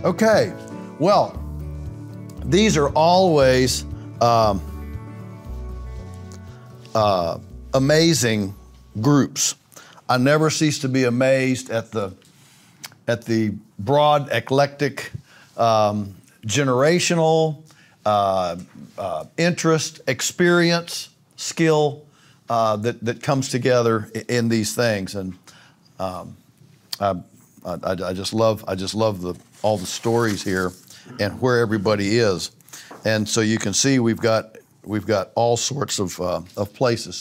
Okay, well, these are always amazing groups. I never cease to be amazed at the broad, eclectic, generational interest, experience, skill that comes together in these things, and I just love all the stories here and where everybody is, and so you can see we've got all sorts of places.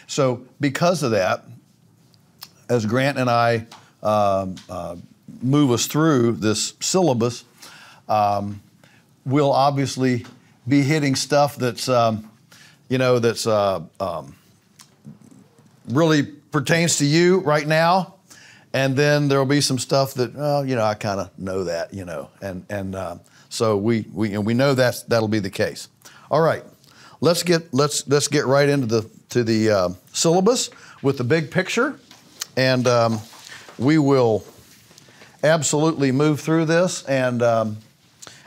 So because of that, as Grant and I move us through this syllabus, we'll obviously be hitting stuff that's really pertains to you right now, and then there'll be some stuff that I kind of know that, and so we know that'll be the case. All right, let's get right into the syllabus with the big picture, and we will absolutely move through this. And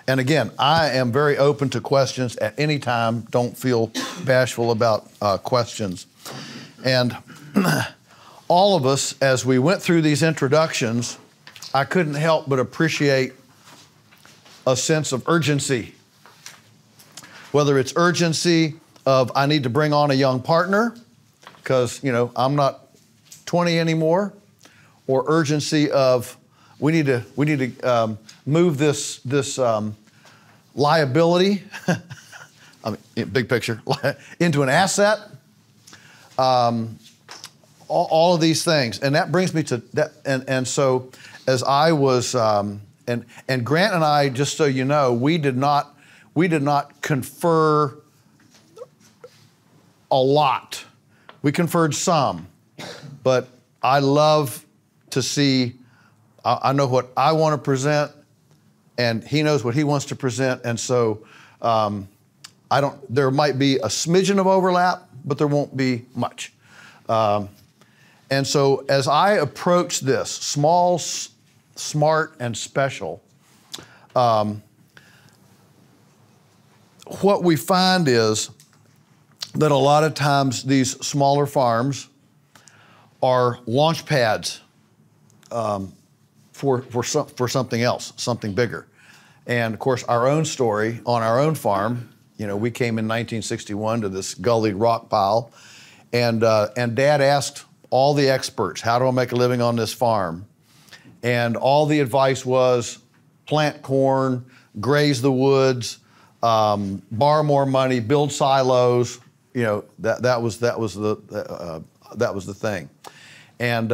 again, I am very open to questions at any time. Don't feel bashful about questions. And all of us, as we went through these introductions, I couldn't help but appreciate a sense of urgency. Whether it's urgency of I need to bring on a young partner because I'm not 20 anymore, or urgency of we need to move this liability, I mean, big picture, into an asset. All of these things, and that brings me to that. And so, as I was, and Grant and I, just so you know, we did not confer a lot. We conferred some, but I love to see. I know what I want to present, and he knows what he wants to present, and so there might be a smidgen of overlap, but there won't be much. And so as I approach this, small, smart, and special, what we find is that a lot of times these smaller farms are launch pads for something else, something bigger. And of course, our own story on our own farm, we came in 1961 to this gullied rock pile, and Dad asked all the experts, how do I make a living on this farm? And all the advice was plant corn, graze the woods, borrow more money, build silos. That was the thing. And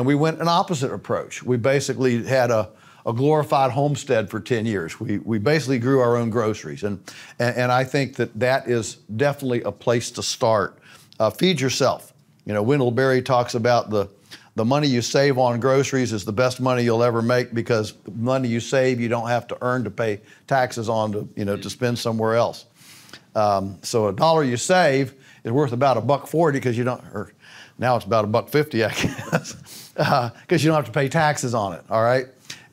we went an opposite approach. We basically had a glorified homestead for 10 years. We basically grew our own groceries. And I think that is definitely a place to start. Feed yourself. Wendell Berry talks about the money you save on groceries is the best money you'll ever make, because the money you save you don't have to earn to pay taxes on to spend somewhere else. So $1 you save is worth about $1.40 because you don't, or now it's about $1.50, I guess, because you don't have to pay taxes on it. All right,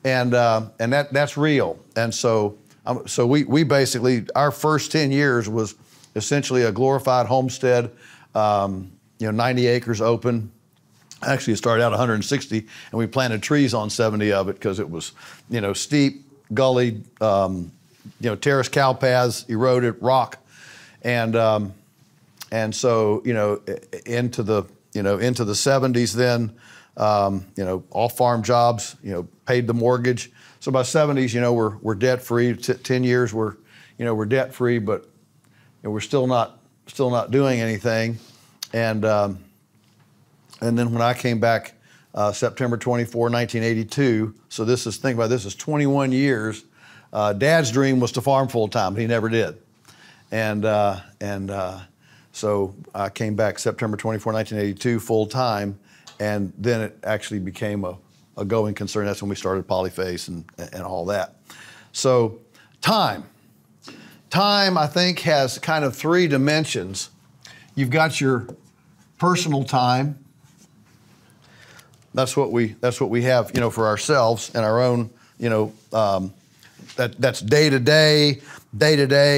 and that's real. And so we basically, our first 10 years was essentially a glorified homestead. 90 acres open. Actually, it started out 160, and we planted trees on 70 of it because it was, steep, gullied, terraced cow paths, eroded rock, and so into the 70s then, all farm jobs, paid the mortgage. So by 70s, we're debt free. 10 years we're debt free, but we're still not doing anything. And then when I came back, September 24, 1982, so this is 21 years. Dad's dream was to farm full time, but he never did. And so I came back September 24, 1982, full time, and then it actually became a going concern. That's when we started Polyface and all that. So time, I think, has kind of three dimensions. You've got your personal time. That's what we have, for ourselves and our own, that's day to day,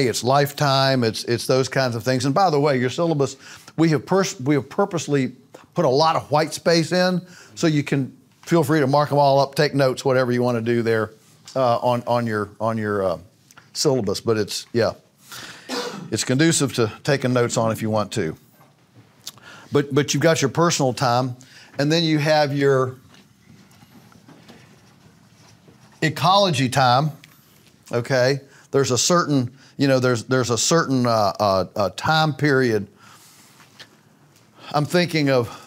it's lifetime, it's those kinds of things. And by the way, your syllabus, we have purposely put a lot of white space in, so you can feel free to mark them all up, take notes, whatever you want to do there on your syllabus. But it's conducive to taking notes on if you want to. But you've got your personal time, and then you have your ecology time. Okay, there's a certain there's a certain time period. I'm thinking of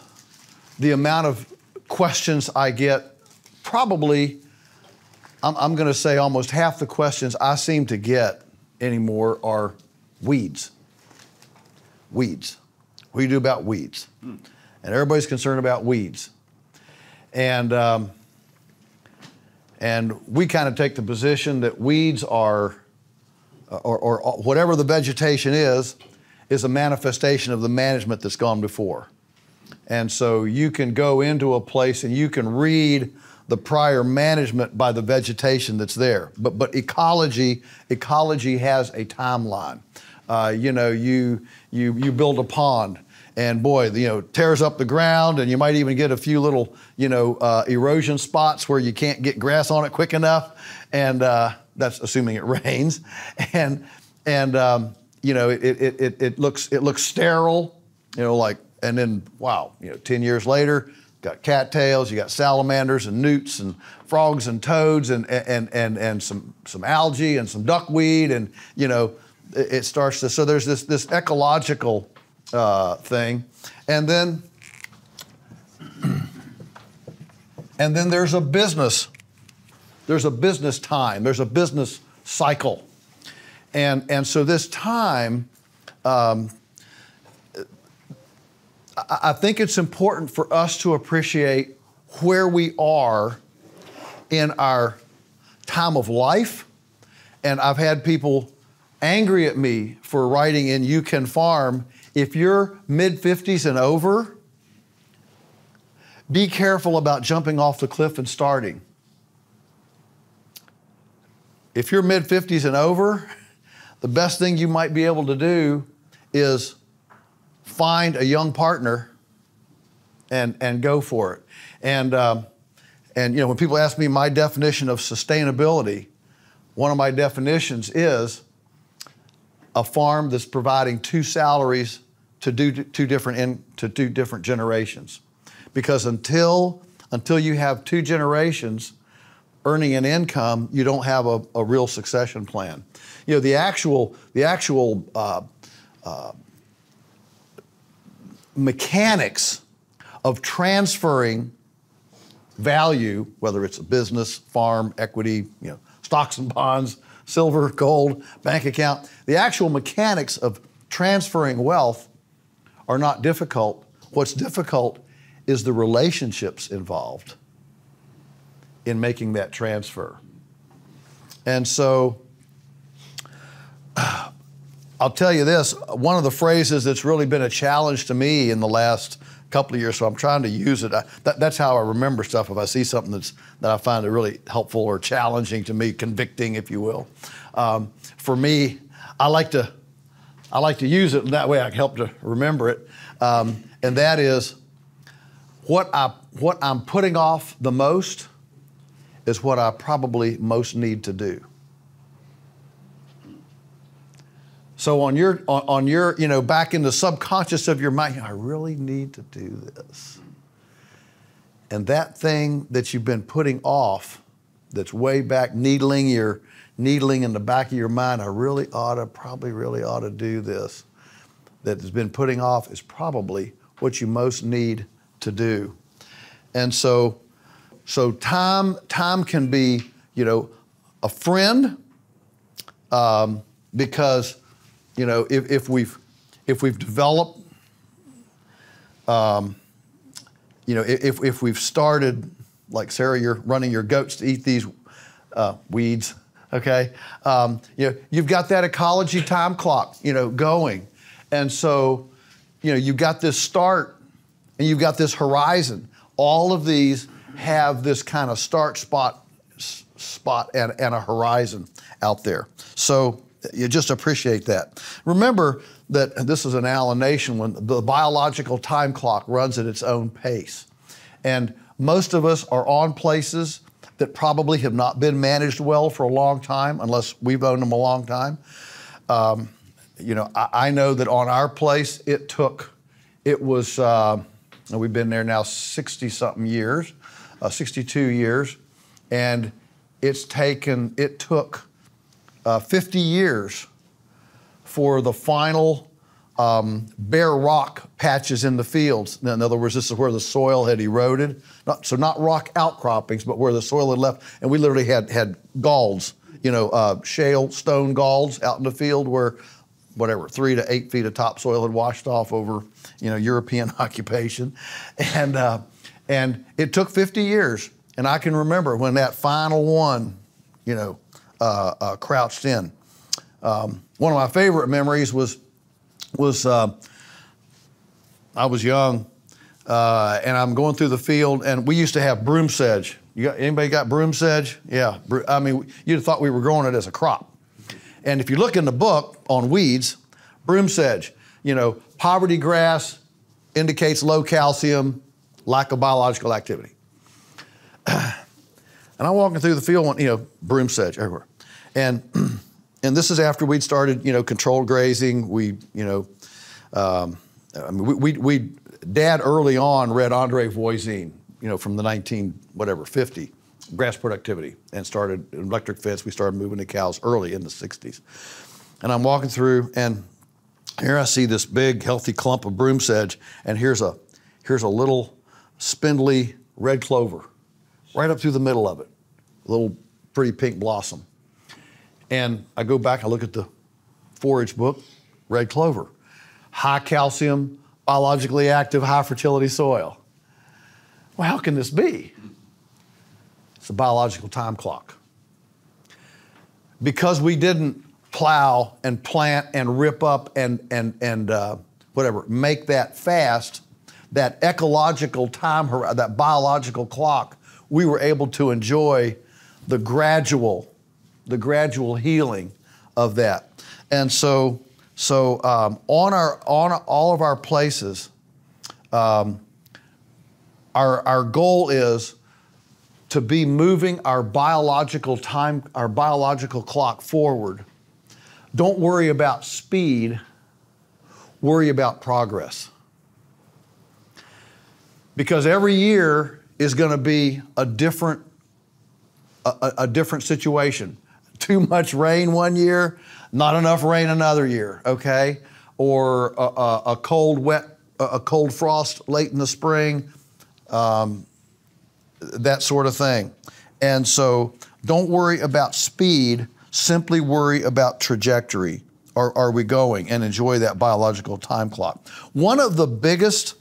the amount of questions I get. Probably, I'm going to say almost half the questions I seem to get anymore are weeds. Weeds. What do you do about weeds? And everybody's concerned about weeds. And we kind of take the position that weeds are, or whatever the vegetation is a manifestation of the management that's gone before. And so you can go into a place and you can read the prior management by the vegetation that's there. But ecology has a timeline. You build a pond, and boy, tears up the ground, and you might even get a few little, erosion spots where you can't get grass on it quick enough, and that's assuming it rains, and it looks sterile, and then wow, 10 years later, got cattails, you got salamanders and newts and frogs and toads and some algae and some duckweed, and it starts to, so there's this ecological thing, and then there's a business time, there's a business cycle, and so this time, I think it's important for us to appreciate where we are in our time of life, and I've had people angry at me for writing in You Can Farm, if you're mid-50s and over, be careful about jumping off the cliff and starting. If you're mid-50s and over, the best thing you might be able to do is find a young partner and go for it. And when people ask me my definition of sustainability, one of my definitions is a farm that's providing two salaries to two different generations. Because until you have two generations earning an income, you don't have a real succession plan. The actual mechanics of transferring value, whether it's a business, farm, equity, stocks and bonds, silver, gold, bank account, the actual mechanics of transferring wealth are not difficult. What's difficult is the relationships involved in making that transfer. And so, I'll tell you this, one of the phrases that's really been a challenge to me in the last couple of years, so I'm trying to use it. That's how I remember stuff. If I see something that I find it really helpful or challenging to me, convicting, if you will. For me, I like to use it, and that way I can help to remember it. And that is, what I'm putting off the most is what I probably most need to do. So on your, back in the subconscious of your mind, I really need to do this. And that thing that you've been putting off, that's way back, needling in the back of your mind, I probably really ought to do this, that has been putting off is probably what you most need to do. And so time can be, a friend, because if we've developed, if we've started, like Sarah, you're running your goats to eat these weeds, okay? You've got that ecology time clock, going. And so, you've got this start and you've got this horizon. All of these have this kind of start spot and a horizon. out there. So you just appreciate that. Remember that this is an allenation when the biological time clock runs at its own pace. And most of us are on places that probably have not been managed well for a long time, unless we've owned them a long time. You know, I know that on our place, we've been there now 60-something years, 62 years, and it took 50 years for the final bare rock patches in the fields. In other words, this is where the soil had eroded. Not rock outcroppings, but where the soil had left. And we literally had galls, you know, shale stone galls out in the field where, whatever, 3 to 8 feet of topsoil had washed off over, you know, European occupation. And it took 50 years. And I can remember when that final one, you know, crouched in. One of my favorite memories was I was young, and I'm going through the field, and we used to have broom sedge. Anybody got broom sedge? Yeah, I mean, you'd have thought we were growing it as a crop. And if you look in the book on weeds, broom sedge, you know, poverty grass indicates low calcium, lack of biological activity. And I'm walking through the field, you know, broom sedge everywhere. And this is after we'd started, you know, controlled grazing. We, you know, I mean, Dad early on read Andre Voisin, you know, from the 50, grass productivity, and started electric fence. We started moving the cows early in the 60s. And I'm walking through, and here I see this big, healthy clump of broom sedge, and here's a little spindly red clover right up through the middle of it, a little pretty pink blossom. And I go back, I look at the forage book, red clover, high calcium, biologically active, high fertility soil. Well, how can this be? It's a biological time clock. Because we didn't plow and plant and rip up and whatever, make that fast, that ecological time, that biological clock, we were able to enjoy the gradual healing of that. And so on all of our places, our goal is to be moving our biological clock forward. Don't worry about speed, worry about progress. Because every year is going to be a different situation. Too much rain one year, not enough rain another year, okay? Or a cold frost late in the spring, that sort of thing. And so don't worry about speed, simply worry about trajectory. Are we going? And enjoy that biological time clock. One of the biggest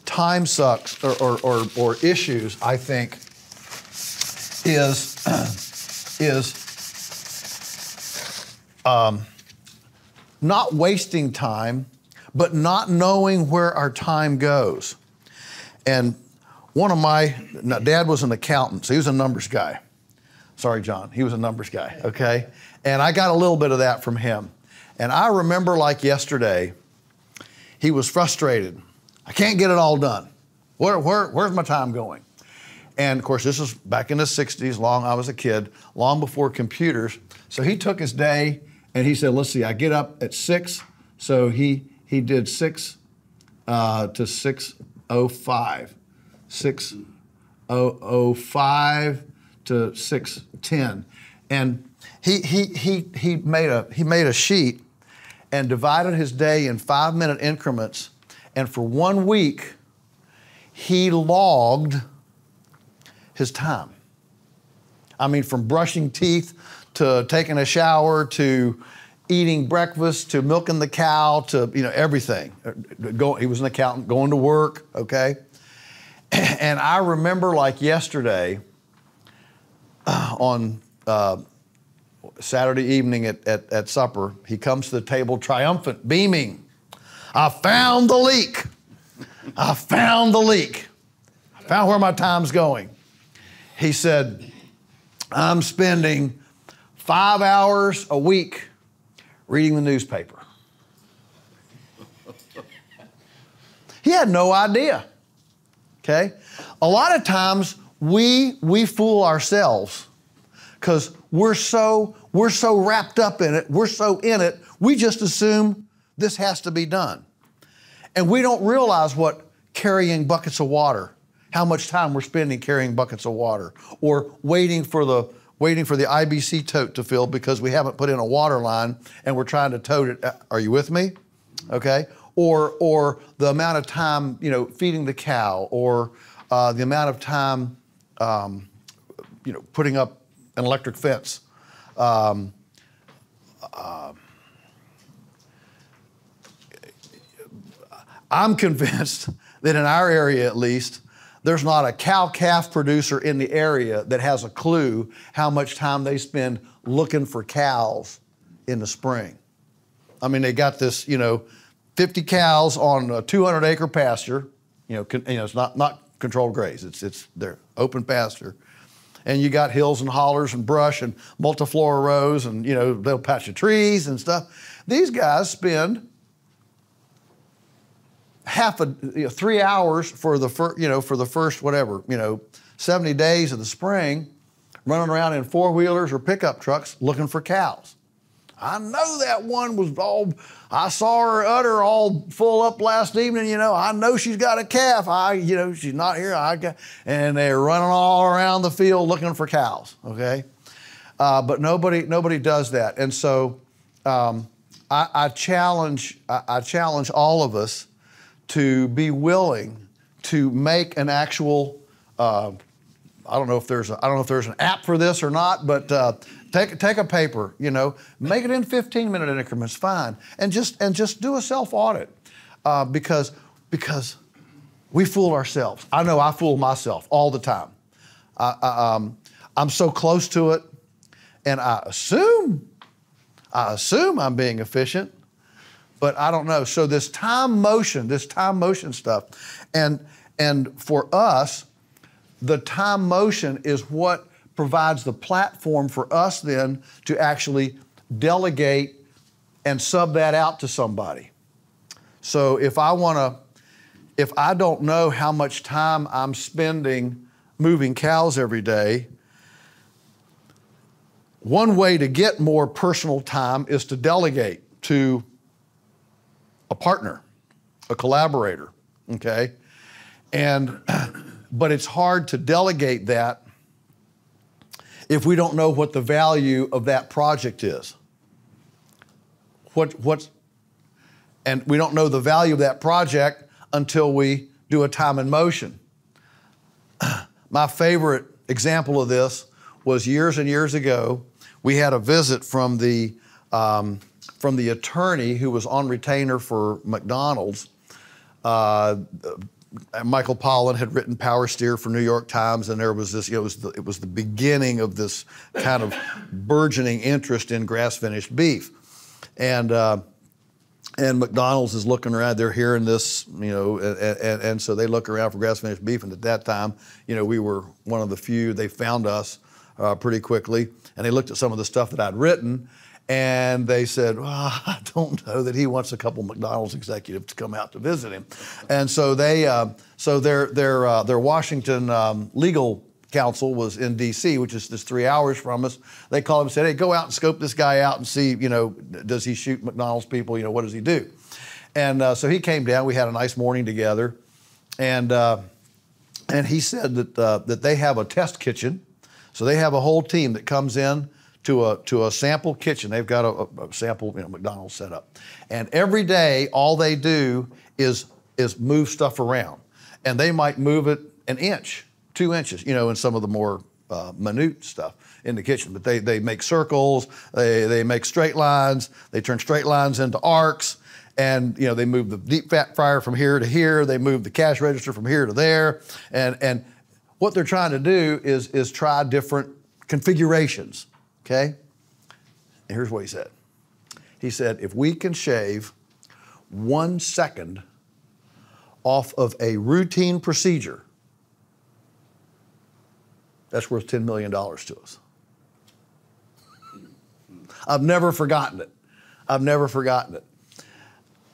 time sucks or issues, I think, is not wasting time, but not knowing where our time goes. And Dad was an accountant, so he was a numbers guy. Sorry, John, he was a numbers guy, okay? And I got a little bit of that from him. And I remember like yesterday, he was frustrated. I can't get it all done. Where's my time going? And of course, this was back in the 60s, I was a kid, long before computers. So he took his day and he said, let's see, I get up at 6. So he did 6 to 6:05, 6:05 to 6:10. And he made a sheet and divided his day in 5-minute increments. And for 1 week, he logged his time. I mean, from brushing teeth to taking a shower to eating breakfast to milking the cow to, you know, everything. He was an accountant, going to work, okay? And I remember like yesterday on Saturday evening at supper, he comes to the table triumphant, beaming. I found the leak. I found the leak. I found where my time's going. He said, I'm spending 5 hours a week reading the newspaper. He had no idea, okay? A lot of times we fool ourselves because we're so wrapped up in it, we're so in it, we just assume this has to be done. And we don't realize what carrying buckets of water, how much time we're spending carrying buckets of water, or waiting for the IBC tote to fill because we haven't put in a water line and we're trying to tote it. Are you with me? Okay. Or the amount of time, feeding the cow, or the amount of time, putting up an electric fence. I'm convinced that in our area, at least, there's not a cow-calf producer in the area that has a clue how much time they spend looking for cows in the spring. I mean, they got this, 50 cows on a 200-acre pasture. It's not controlled graze. It's their open pasture, and you got hills and hollers and brush and multiflora rows and they'll patch of trees and stuff. These guys spend 3 hours for the first 70 days of the spring, running around in four-wheelers or pickup trucks looking for cows. I know that one was I saw her udder all full up last evening, I know she's got a calf. She's not here. And they're running all around the field looking for cows, okay? But nobody does that. And so I challenge all of us to be willing to make an actual, I don't know if there's an app for this or not, but take a paper, make it in 15-minute increments, fine, and just do a self-audit, because we fool ourselves. I know I fool myself all the time. I'm so close to it, and I assume I'm being efficient, but I don't know. So this time motion stuff, and for us, the time motion is what provides the platform for us then to actually delegate and sub that out to somebody. So if I don't know how much time I'm spending moving cows every day, one way to get more personal time is to delegate to a partner, a collaborator, okay? But it's hard to delegate that if we don't know what the value of that project is. And we don't know the value of that project until we do a time in motion. My favorite example of this was years and years ago. We had a visit from the attorney who was on retainer for McDonald's. Michael Pollan had written Power Steer for New York Times, and there was this, it was the beginning of this kind of burgeoning interest in grass-finished beef. And McDonald's is looking around, they're hearing this, and so they look around for grass-finished beef, and at that time, we were one of the few. They found us pretty quickly, and they looked at some of the stuff that I'd written, and they said, well, I don't know that he wants a couple McDonald's executives to come out to visit him. And so their Washington legal counsel was in D.C., which is just 3 hours from us. They called him and said, hey, go out and scope this guy out and see, does he shoot McDonald's people? What does he do? And so he came down. We had a nice morning together. And he said that they have a test kitchen. So they have a whole team that comes in to a sample kitchen. They've got a sample McDonald's set up. And every day, all they do is move stuff around. And they might move it an inch, 2 inches, in some of the more minute stuff in the kitchen. But they make circles, they make straight lines, they turn straight lines into arcs, and they move the deep fat fryer from here to here, they move the cash register from here to there. And what they're trying to do is try different configurations. Okay? And here's what he said. He said, if we can shave 1 second off of a routine procedure, that's worth $10 million to us. I've never forgotten it. I've never forgotten it.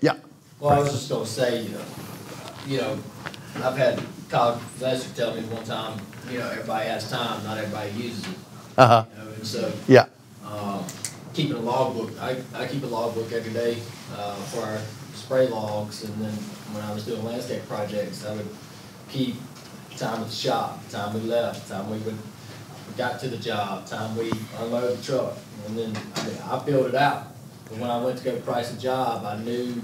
Yeah. Well, I was just going to say, you know, I've had a college professor tell me one time, you know, everybody has time, not everybody uses it. Uh-huh. You know, and so, Yeah. Keeping a logbook, I keep a logbook every day for our spray logs, and then when I was doing landscape projects, I would keep time at the shop, time we left, time we got to the job, time we unloaded the truck, and then I filled it out. But when I went to go price a job, I knew.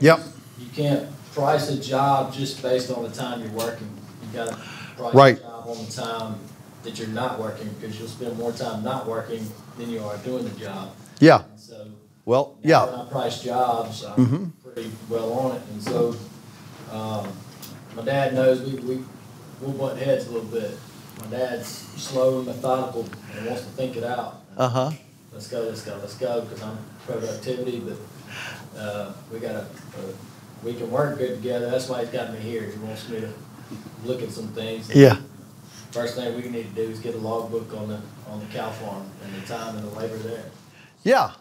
Yep. You can't price a job just based on the time you're working. You got to price Right. a job on the time that you're not working, because you'll spend more time not working than you are doing the job. Yeah. And so Well, now yeah. when I price jobs, I'm pretty well on it. And so my dad knows we'll butt heads a little bit. My dad's slow and methodical and wants to think it out. Uh-huh. Let's go, because I'm productivity, but we can work good together. That's why he's got me here. He wants me to look at some things. Yeah. First thing we need to do is get a logbook on the cow farm and the time and the labor there. Yeah.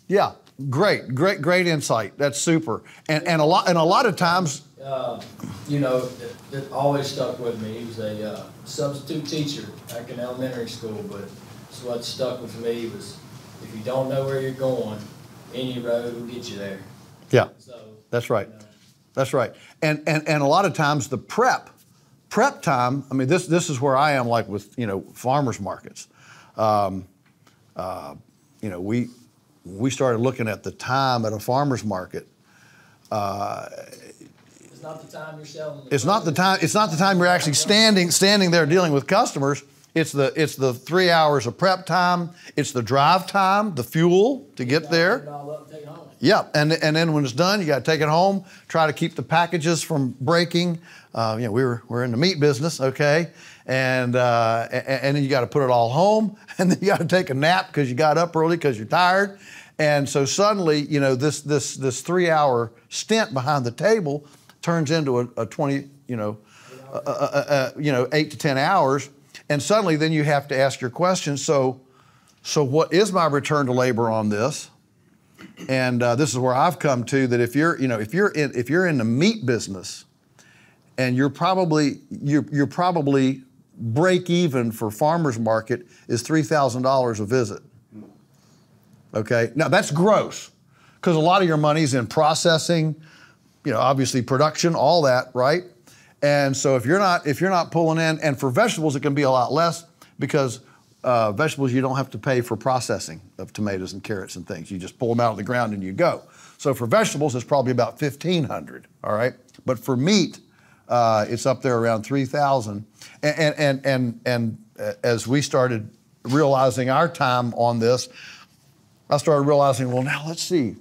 Yeah. Great insight. That's super. And a lot of times, You know, that always stuck with me. He was a substitute teacher back in elementary school, but what stuck with me was, if you don't know where you're going, any road will get you there. yeah. So That's right. you know, That's right. And a lot of times the prep time, I mean, this is where I am, like with, you know, farmers markets. You know, we started looking at the time at a farmer's market. it's not the time you're selling. It's not the time you're actually standing there dealing with customers. It's the 3 hours of prep time. It's the drive time, the fuel to get there. Yeah, and then when it's done, you got to take it home. Try to keep the packages from breaking. You know, we're in the meat business, okay, and then you got to put it all home, and then you got to take a nap because you got up early because you're tired, and so suddenly, you know, this 3 hour stint behind the table turns into a 20, you know, 8 to 10 hours, and suddenly then you have to ask your question. So what is my return to labor on this? And this is where I've come to, that if you're in the meat business, and you're probably break even for farmers market is $3,000 a visit. Okay, now that's gross, because a lot of your money's in processing, you know, obviously production, all that, right? And so if you're not pulling in, and for vegetables it can be a lot less, because vegetables, you don't have to pay for processing of tomatoes and carrots and things. You just pull them out of the ground and you go. So for vegetables, it's probably about $1,500, all right? But for meat, it's up there around $3,000. And as we started realizing our time on this, I started realizing, well, now let's see,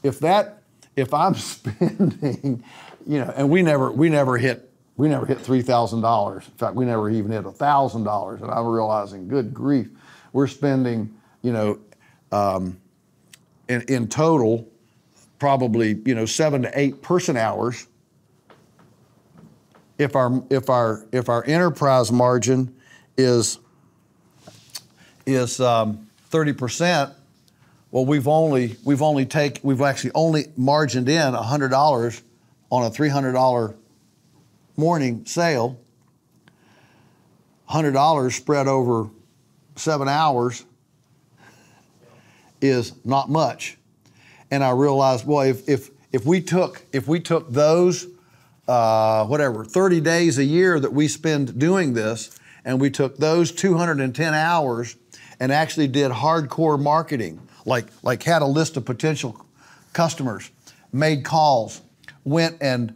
if I'm spending, you know, and we never hit $3,000. In fact, we never even hit $1,000. And I'm realizing, good grief, we're spending, you know, in total, probably, you know, 7 to 8 person hours. If our enterprise margin is 30%, well, we've actually only margined in $100 on a $300 morning sale. $100 spread over 7 hours is not much. And I realized, well, if we took those 30 days a year that we spend doing this, and we took those 210 hours and actually did hardcore marketing, like had a list of potential customers, made calls, went and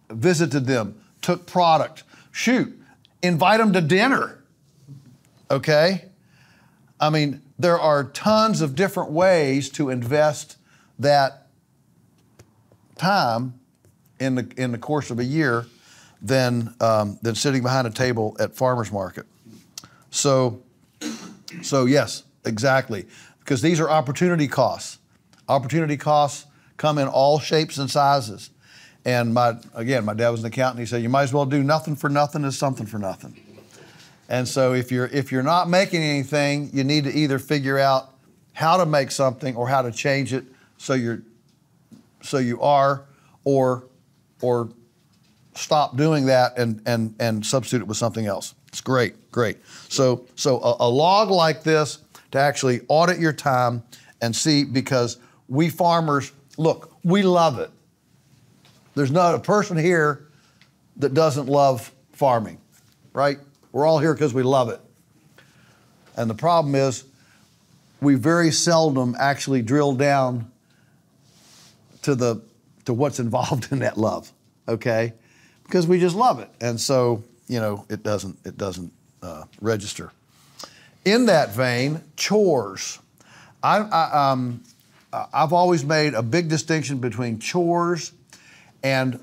visited them, took product, invite them to dinner, okay? I mean, there are tons of different ways to invest that time in the course of a year than sitting behind a table at farmer's market. So yes, exactly, because these are opportunity costs. Opportunity costs come in all shapes and sizes. And my dad was an accountant. He said, you might as well do nothing for nothing as something for nothing. And so if you're not making anything, you need to either figure out how to make something or how to change it so you are, or stop doing that and substitute it with something else. It's great. So a log like this to actually audit your time and see, because we farmers, look, we love it. There's not a person here that doesn't love farming, right? We're all here because we love it. And the problem is we very seldom actually drill down to what's involved in that love, okay? Because we just love it. And so, it doesn't register. In that vein, chores. I've always made a big distinction between chores and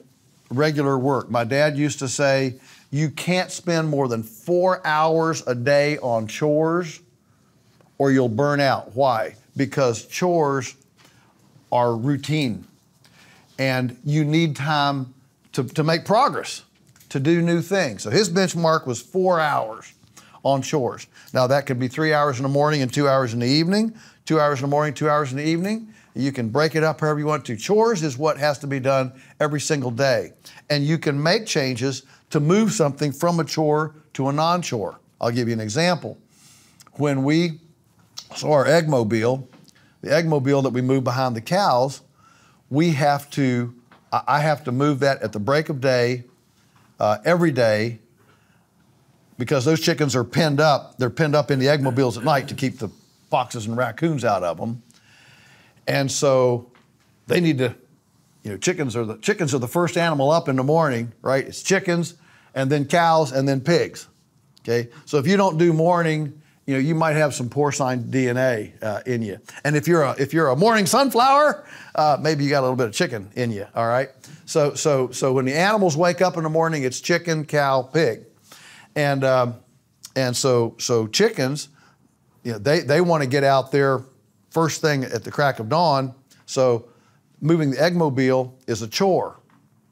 regular work. My dad used to say, you can't spend more than 4 hours a day on chores or you'll burn out. Why? Because chores are routine and you need time to make progress, to do new things. So his benchmark was 4 hours on chores. Now that could be 3 hours in the morning and 2 hours in the evening, 2 hours in the morning, 2 hours in the evening. You can break it up however you want to. Chores is what has to be done every single day. And you can make changes to move something from a chore to a non-chore. I'll give you an example. When we saw our egg mobile, the egg mobile that we move behind the cows, I have to move that at the break of day, every day, because those chickens are pinned up. They're pinned up in the egg mobiles at night to keep the foxes and raccoons out of them. And so they need to, chickens are the first animal up in the morning, right? It's chickens and then cows and then pigs, okay? So if you don't do morning, you might have some porcine DNA in you. And if you're a morning sunflower, maybe you got a little bit of chicken in you, all right? So when the animals wake up in the morning, it's chicken, cow, pig. And so chickens, they want to get out there first thing at the crack of dawn. So moving the egg mobile is a chore,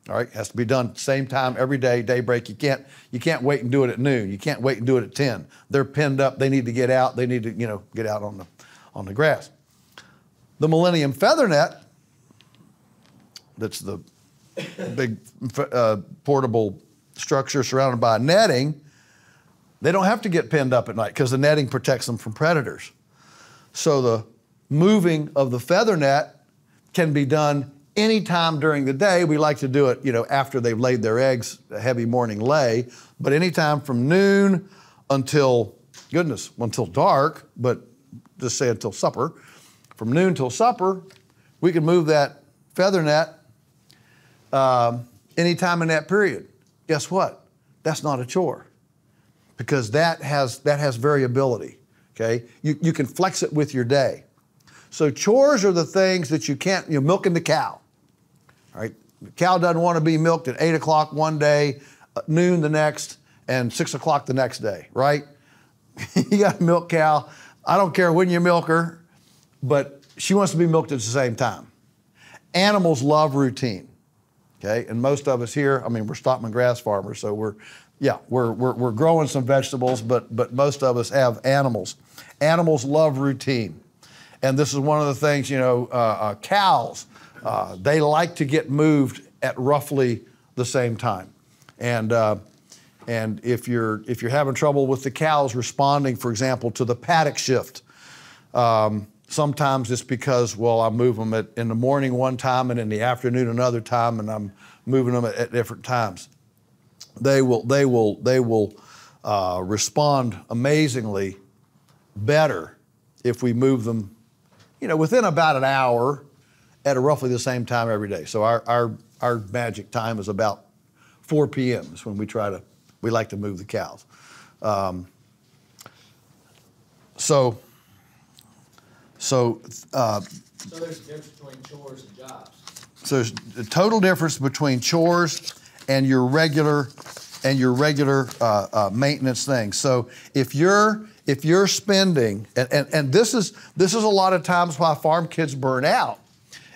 all right? It has to be done same time every day, daybreak. You can't wait and do it at noon. You can't wait and do it at 10. They're pinned up. They need to get out. They need to, get out on the grass. The Millennium Feather Net, that's the big portable structure surrounded by netting, they don't have to get pinned up at night because the netting protects them from predators. So the moving of the feather net can be done anytime during the day. We like to do it, after they've laid their eggs, a heavy morning lay, but anytime from noon until dark, but just say until supper. From noon till supper, we can move that feather net anytime in that period. Guess what? That's not a chore, because that has variability, okay? You can flex it with your day. So chores are the things that you can't, milking the cow, all right? The cow doesn't want to be milked at 8 o'clock one day, noon the next, and 6 o'clock the next day, right? You got a milk cow. I don't care when you milk her, but she wants to be milked at the same time. Animals love routine, okay? And most of us here, we're Stockman grass farmers, so we're growing some vegetables, but most of us have animals. Animals love routine. And this is one of the things, cows, they like to get moved at roughly the same time. And if you're having trouble with the cows responding, for example, to the paddock shift, sometimes it's because, I move them in the morning one time and in the afternoon another time, and I'm moving them at different times. They will respond amazingly better if we move them, within about an hour at roughly the same time every day. So our magic time is about 4 p.m. is when we like to move the cows. So there's a difference between chores and jobs. So there's a total difference between chores and your regular maintenance things. So if you're spending, and this is a lot of times why farm kids burn out,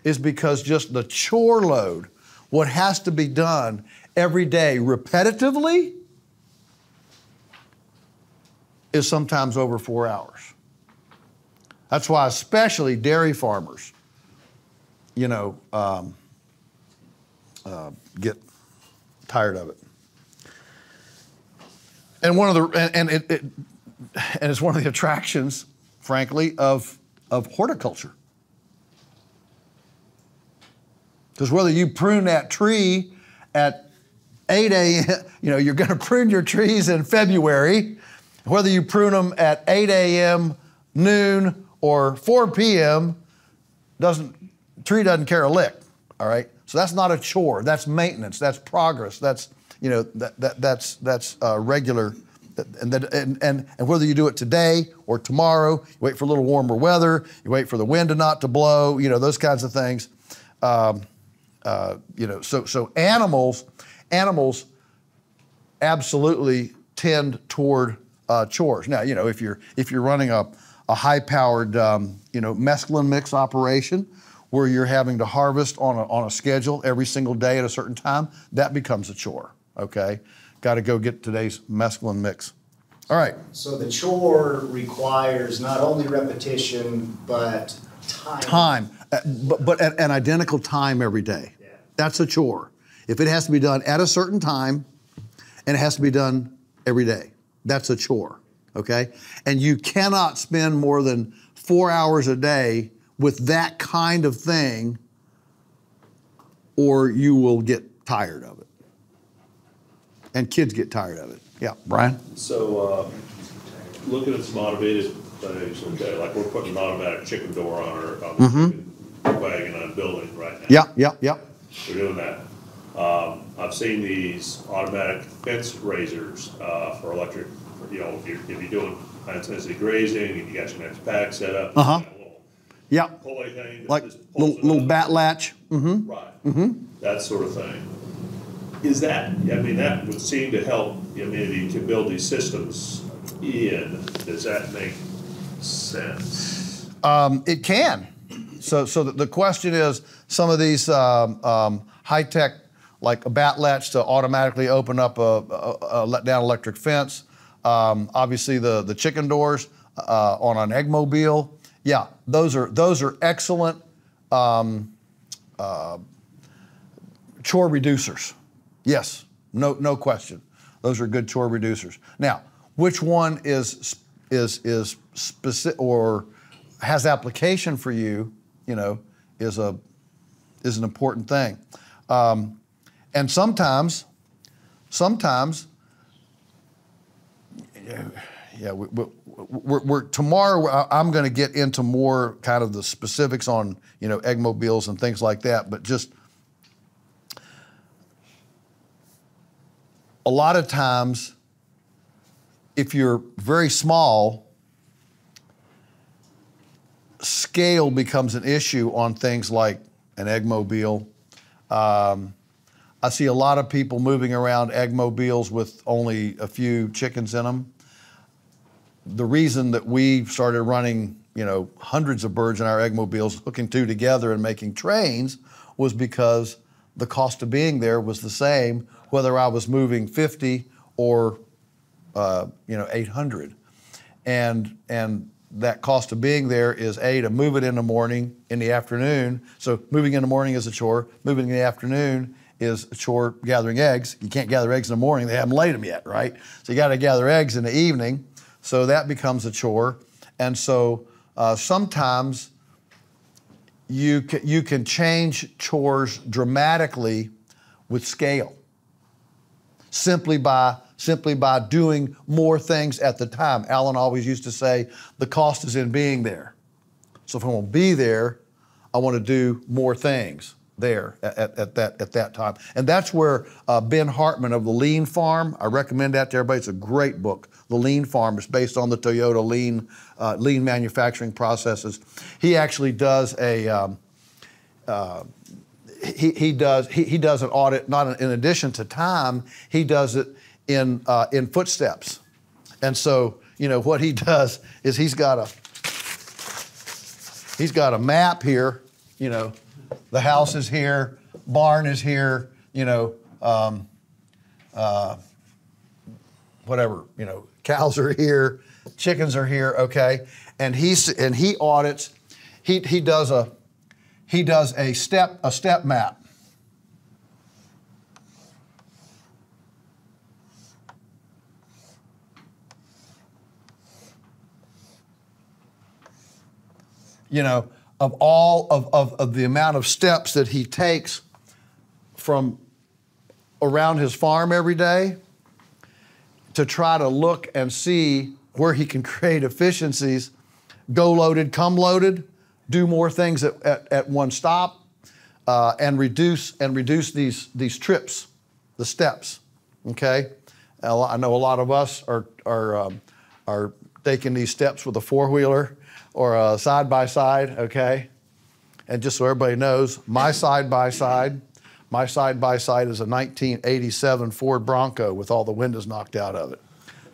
is because just the chore load, what has to be done every day repetitively, is sometimes over 4 hours. That's why especially dairy farmers, you know, get tired of it. And one of the and it's one of the attractions, frankly, of horticulture. Because whether you prune that tree at 8 a.m., you know, you're going to prune your trees in February, whether you prune them at 8 a.m., noon, or 4 p.m., tree doesn't care a lick, all right? So that's not a chore. That's maintenance. That's progress. That's, you know, that's regular. And whether you do it today or tomorrow, you wait for a little warmer weather, you wait for the wind not to blow, you know, those kinds of things. You know, so animals absolutely tend toward chores. Now, you know, if you're running a high-powered, you know, mesclun mix operation where you're having to harvest on a schedule every single day at a certain time, that becomes a chore. Okay, got to go get today's mesclun mix. All right. So the chore requires not only repetition but time. Time, but at an identical time every day. Yeah. That's a chore. If it has to be done at a certain time and it has to be done every day, that's a chore, okay? And you cannot spend more than 4 hours a day with that kind of thing or you will get tired of it. And kids get tired of it. Yeah, Brian? So looking at some automated things, okay, like we're putting an automatic chicken door on our chicken wagon on a building right now. Yeah. We're doing that. I've seen these automatic fence raisers for electric, you know, if you're doing high intensity grazing and you got your next pack set up. Uh-huh. That little Yeah. pulley thing. that Like just pulls it little up. bat latch. Mm-hmm. Right. That sort of thing. Is that, I mean, that would seem to help, you know, maybe you can build these systems in. Does that make sense? It can. So the question is, some of these high-tech, like a bat latch to automatically open up a let-down electric fence, obviously the chicken doors on an eggmobile, yeah, those are excellent chore reducers. Yes, no question. Those are good chore reducers. Now, which one is specific or has application for you, you know, is an important thing. And sometimes, yeah, we're tomorrow. I'm going to get into more kind of the specifics on, you know, eggmobiles and things like that. But just a lot of times, if you're very small, scale becomes an issue on things like an eggmobile. I see a lot of people moving around eggmobiles with only a few chickens in them. The reason that we started running, you know, hundreds of birds in our eggmobiles, hooking two together and making trains, was because the cost of being there was the same, whether I was moving 50 or, you know, 800. And that cost of being there is A, to move it in the morning, in the afternoon. So moving in the morning is a chore. Moving in the afternoon is a chore gathering eggs. You can't gather eggs in the morning. They haven't laid them yet, right? So you got to gather eggs in the evening. So that becomes a chore. And so sometimes you can change chores dramatically with scale, simply by doing more things at the time. Alan always used to say, the cost is in being there. So if I want to be there, I want to do more things there at that time. And that's where Ben Hartman of the Lean Farm, I recommend that to everybody. It's a great book. The Lean Farm is based on the Toyota lean manufacturing processes. He actually does a he does an audit, not in addition to time. He does it in footsteps. And so, you know, what he does is he's got a map here, you know, the house is here, barn is here, you know, whatever, you know, cows are here, chickens are here, okay? And he audits, he does a step map. You know, of all of the amount of steps that he takes from around his farm every day to try to look and see where he can create efficiencies, go loaded, come loaded, do more things at one stop, and reduce these trips, the steps. Okay, I know a lot of us are taking these steps with a four-wheeler or a side-by-side. Okay, and just so everybody knows, my side-by-side is a 1987 Ford Bronco with all the windows knocked out of it.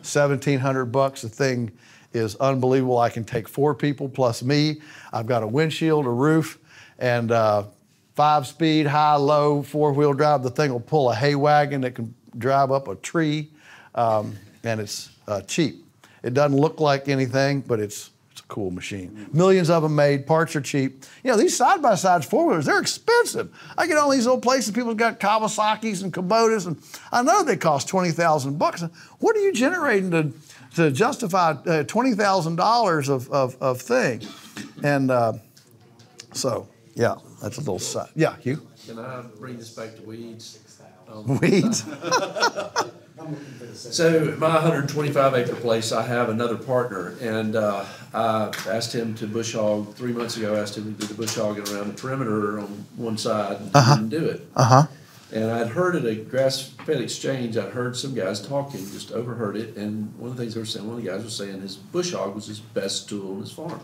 $1,700. The thing is unbelievable. I can take 4 people plus me. I've got a windshield, a roof, and 5-speed, high-low, 4-wheel drive. The thing will pull a hay wagon that can drive up a tree, and it's cheap. It doesn't look like anything, but it's a cool machine. Millions of them made. Parts are cheap. You know, these side-by-sides, 4-wheelers, they're expensive. I get all these old places, people got Kawasaki's and Kubotas, and I know they cost $20,000. What are you generating to justify $20,000 of thing? And so, yeah, that's a little side. Yeah, Hugh? Can I bring this back to weeds? Weeds? So my 125-acre place, I have another partner, and I asked him to bush hog 3 months ago. I asked him to do the bush hogging around the perimeter on one side, and he didn't do it. And I'd heard at a grass-fed exchange, I'd heard some guys talking, just overheard it, and one of the things they were saying, one of the guys was saying his bush hog was his best tool on his farm.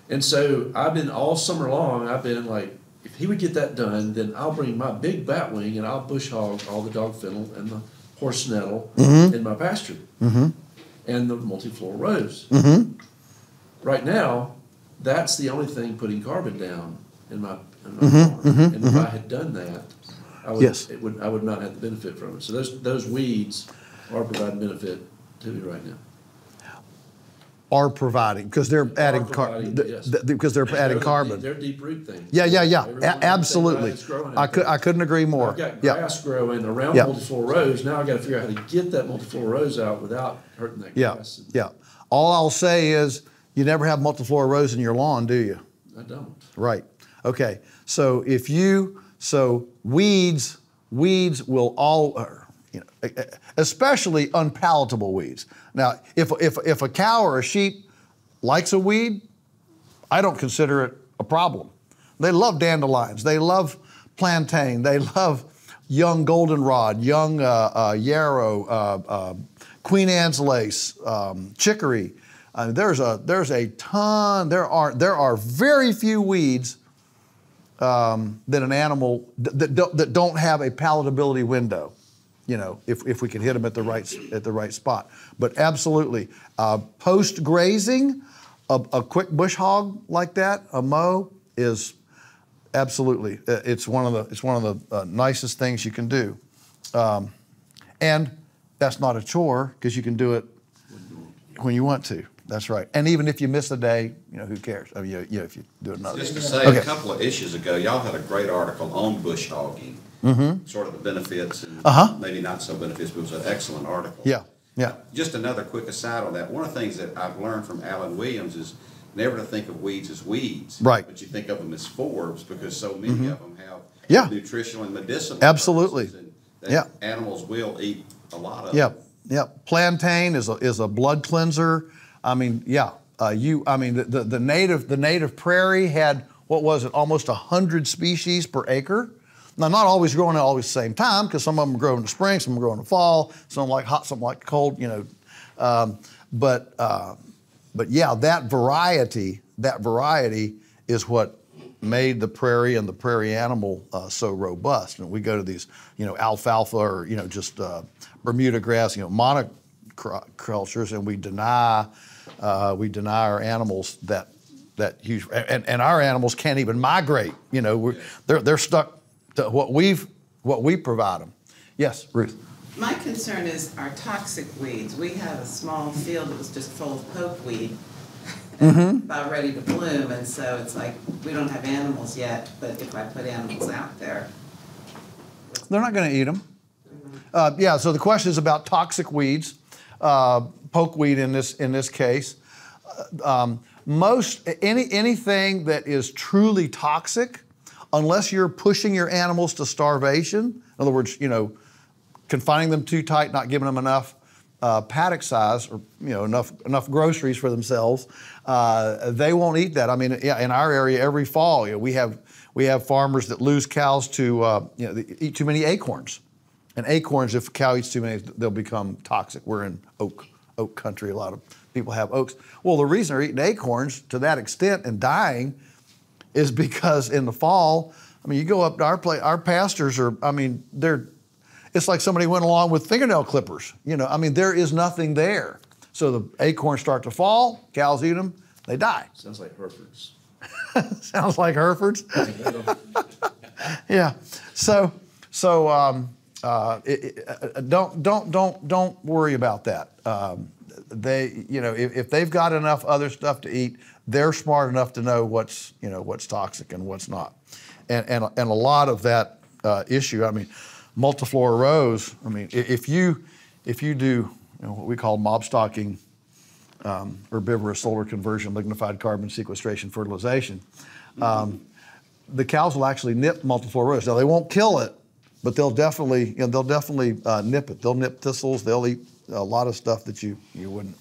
And so I've been, all summer long, I've been like, if he would get that done, then I'll bring my big batwing and I'll bush hog all the dog fennel and the horse nettle in my pasture and the multi-floor rows. Right now, that's the only thing putting carbon down in my farm. And if I had done that, I would, I would not have the benefit from it. So those weeds are providing benefit to me right now. Are providing, because they're adding carbon. Yes. Because they're adding carbon. They're deep root things. Yeah. Absolutely. I couldn't agree more. I've got grass growing around multi-floor rows. Now I've got to figure out how to get that multi-floor rows out without hurting that grass. Yeah. All I'll say is you never have multi-floor rows in your lawn, do you? I don't. Right. Okay. So weeds will all, especially unpalatable weeds. Now, if a cow or a sheep likes a weed, I don't consider it a problem. They love dandelions. They love plantain. They love young goldenrod, young yarrow, Queen Anne's lace, chicory. There's a ton. There are very few weeds that an animal that don't have a palatability window. You know, if we can hit them at the right spot. But absolutely, post grazing, a quick bush hog like that, a mow, is absolutely it's one of the nicest things you can do, and that's not a chore because you can do it when you want to. That's right. And even if you miss a day, who cares? I mean, if you do another. Just to say, a couple of issues ago, y'all had a great article on bush hogging. Sort of the benefits and maybe not so benefits, but it was an excellent article. Yeah. Just another quick aside on that. One of the things that I've learned from Alan Williams is never to think of weeds as weeds. Right. But you think of them as forbs because so many of them have nutritional and medicinal Absolutely. purposes, and that animals will eat a lot of them. Yeah. Plantain is a blood cleanser. I mean, the native prairie had, what was it, almost 100 species per acre. Now, not always growing at always the same time, because some of them grow in the spring, some grow in the fall, some like hot, some like cold, But yeah, that variety is what made the prairie and the prairie animal so robust. And we go to these, alfalfa or just Bermuda grass, monocultures, and we deny our animals that huge, and our animals can't even migrate. They're stuck to what we provide them. Yes, Ruth. My concern is our toxic weeds. We have a small field that was just full of pokeweed, about ready to bloom, and so it's like, we don't have animals yet, but if I put animals out there. They're not going to eat them. Yeah, so the question is about toxic weeds, pokeweed in this case. Anything that is truly toxic, unless you're pushing your animals to starvation, in other words, you know, confining them too tight, not giving them enough paddock size or enough groceries for themselves, they won't eat that. I mean, yeah, in our area every fall, we have farmers that lose cows to they eat too many acorns, and acorns, if a cow eats too many, they'll become toxic. We're in oak country. A lot of people have oaks. Well, the reason they're eating acorns to that extent and dying is because in the fall, I mean, you go up to our pastures are, I mean, it's like somebody went along with fingernail clippers. I mean, there is nothing there. So the acorns start to fall, cows eat them, they die. Sounds like Herefords. Sounds like Herefords. Yeah. So don't worry about that. If they've got enough other stuff to eat, they're smart enough to know what's toxic and what's not. And a lot of that issue, I mean, multiflora rose, I mean, if you do what we call mob stocking, herbivorous solar conversion, lignified carbon sequestration, fertilization, the cows will actually nip multiflora rose. Now they won't kill it, but they'll definitely nip it. They'll nip thistles. They'll eat a lot of stuff that you wouldn't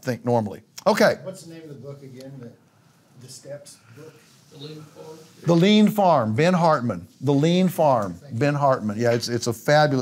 think normally. Okay. What's the name of the book again? The steps book? The Lean Farm, Ben Hartman. The Lean Farm, Ben Hartman. Yeah, it's a fabulous